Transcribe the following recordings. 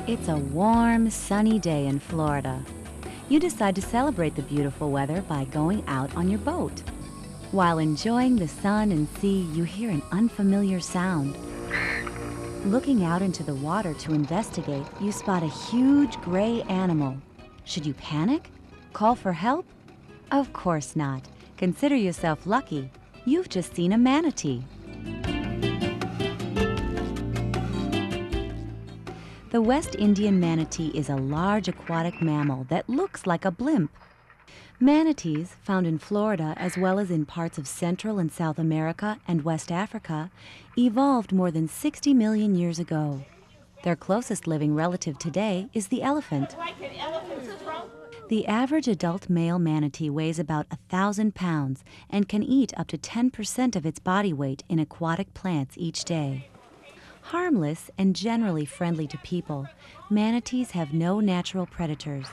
It's a warm, sunny day in Florida. You decide to celebrate the beautiful weather by going out on your boat. While enjoying the sun and sea, you hear an unfamiliar sound. Looking out into the water to investigate, you spot a huge gray animal. Should you panic? Call for help? Of course not. Consider yourself lucky. You've just seen a manatee. The West Indian manatee is a large aquatic mammal that looks like a blimp. Manatees, found in Florida as well as in parts of Central and South America and West Africa, evolved more than 60 million years ago. Their closest living relative today is the elephant. The average adult male manatee weighs about 1,000 pounds and can eat up to 10% of its body weight in aquatic plants each day. Harmless and generally friendly to people, manatees have no natural predators.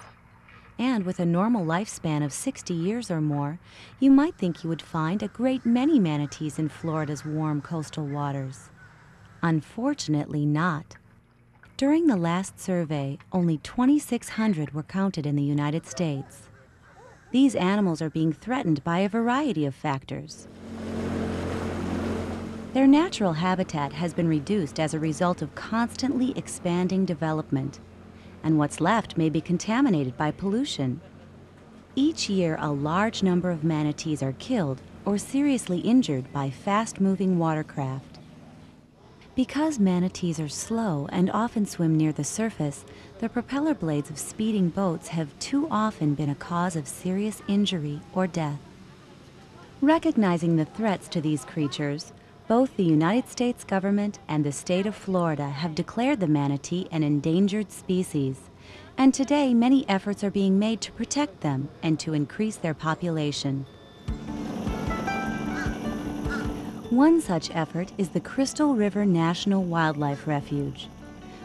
And with a normal lifespan of 60 years or more, you might think you would find a great many manatees in Florida's warm coastal waters. Unfortunately not. During the last survey, only 2,600 were counted in the United States. These animals are being threatened by a variety of factors. Their natural habitat has been reduced as a result of constantly expanding development, and what's left may be contaminated by pollution. Each year, a large number of manatees are killed or seriously injured by fast-moving watercraft. Because manatees are slow and often swim near the surface, the propeller blades of speeding boats have too often been a cause of serious injury or death. Recognizing the threats to these creatures, both the United States government and the state of Florida have declared the manatee an endangered species, and today many efforts are being made to protect them and to increase their population. One such effort is the Crystal River National Wildlife Refuge.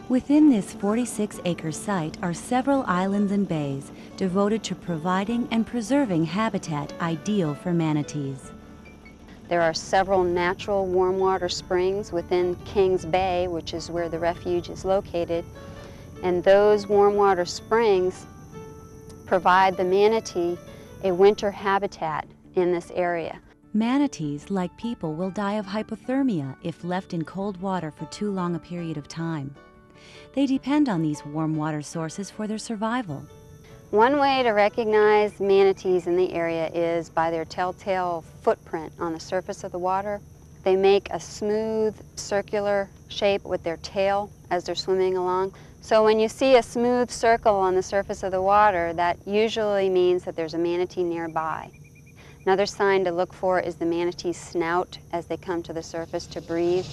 Within this 46-acre site are several islands and bays devoted to providing and preserving habitat ideal for manatees. There are several natural warm water springs within Kings Bay, which is where the refuge is located, and those warm water springs provide the manatee a winter habitat in this area. Manatees, like people, will die of hypothermia if left in cold water for too long a period of time. They depend on these warm water sources for their survival. One way to recognize manatees in the area is by their telltale footprint on the surface of the water. They make a smooth, circular shape with their tail as they're swimming along. So when you see a smooth circle on the surface of the water, that usually means that there's a manatee nearby. Another sign to look for is the manatee's snout as they come to the surface to breathe.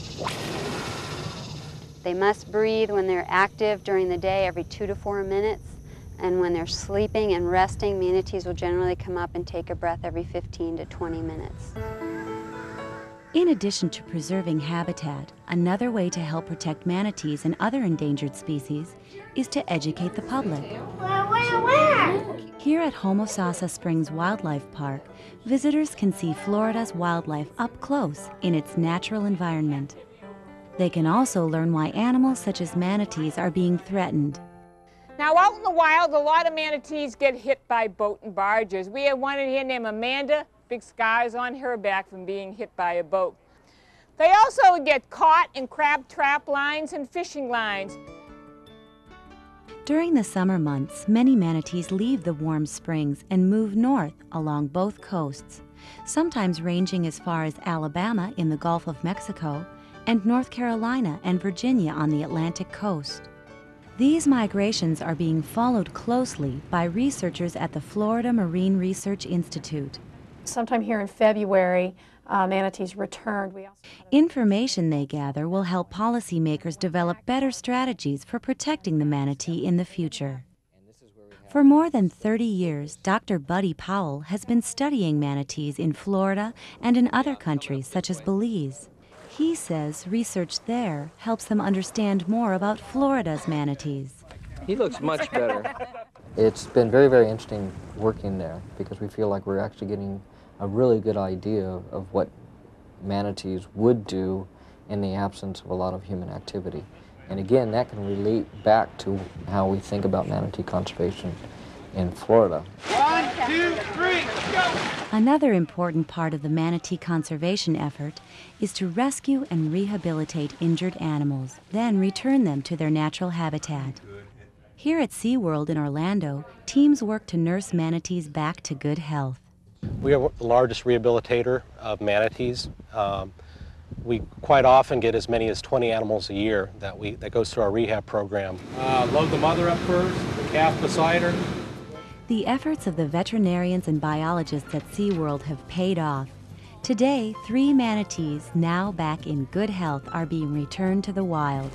They must breathe when they're active during the day every 2 to 4 minutes. And when they're sleeping and resting, manatees will generally come up and take a breath every 15 to 20 minutes. In addition to preserving habitat, another way to help protect manatees and other endangered species is to educate the public. Here at Homosassa Springs Wildlife Park, visitors can see Florida's wildlife up close in its natural environment. They can also learn why animals such as manatees are being threatened. Now, out in the wild, a lot of manatees get hit by boat and barges. We have one in here named Amanda, big scars on her back from being hit by a boat. They also get caught in crab trap lines and fishing lines. During the summer months, many manatees leave the warm springs and move north along both coasts, sometimes ranging as far as Alabama in the Gulf of Mexico and North Carolina and Virginia on the Atlantic coast. These migrations are being followed closely by researchers at the Florida Marine Research Institute. Sometime here in February, manatees returned. Information they gather will help policymakers develop better strategies for protecting the manatee in the future. For more than 30 years, Dr. Buddy Powell has been studying manatees in Florida and in other countries such as Belize. He says research there helps them understand more about Florida's manatees. He looks much better. It's been very, very interesting working there because we feel like we're actually getting a really good idea of what manatees would do in the absence of a lot of human activity. And again, that can relate back to how we think about manatee conservation in Florida. 1, 2, 3, go! Another important part of the manatee conservation effort is to rescue and rehabilitate injured animals, then return them to their natural habitat. Here at SeaWorld in Orlando, teams work to nurse manatees back to good health. We are the largest rehabilitator of manatees. We quite often get as many as 20 animals a year that goes through our rehab program. Load the mother up first, the calf beside her. The efforts of the veterinarians and biologists at SeaWorld have paid off. Today, 3 manatees, now back in good health, are being returned to the wild.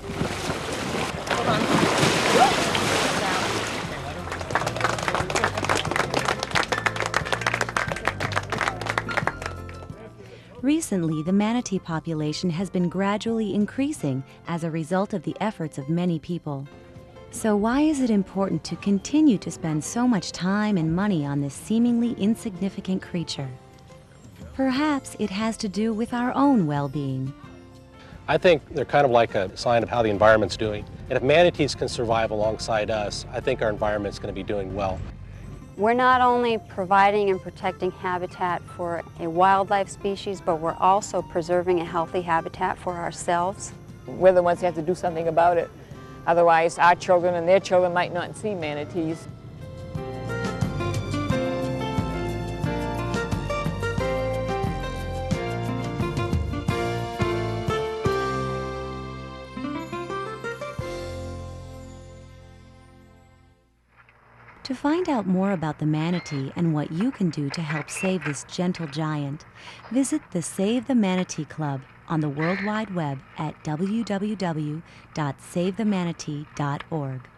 Recently, the manatee population has been gradually increasing as a result of the efforts of many people. So why is it important to continue to spend so much time and money on this seemingly insignificant creature? Perhaps it has to do with our own well-being. I think they're kind of like a sign of how the environment's doing. And if manatees can survive alongside us, I think our environment's going to be doing well. We're not only providing and protecting habitat for a wildlife species, but we're also preserving a healthy habitat for ourselves. We're the ones who have to do something about it. Otherwise, our children and their children might not see manatees. To find out more about the manatee and what you can do to help save this gentle giant, visit the Save the Manatee Club on the World Wide Web at www.savethemanatee.org.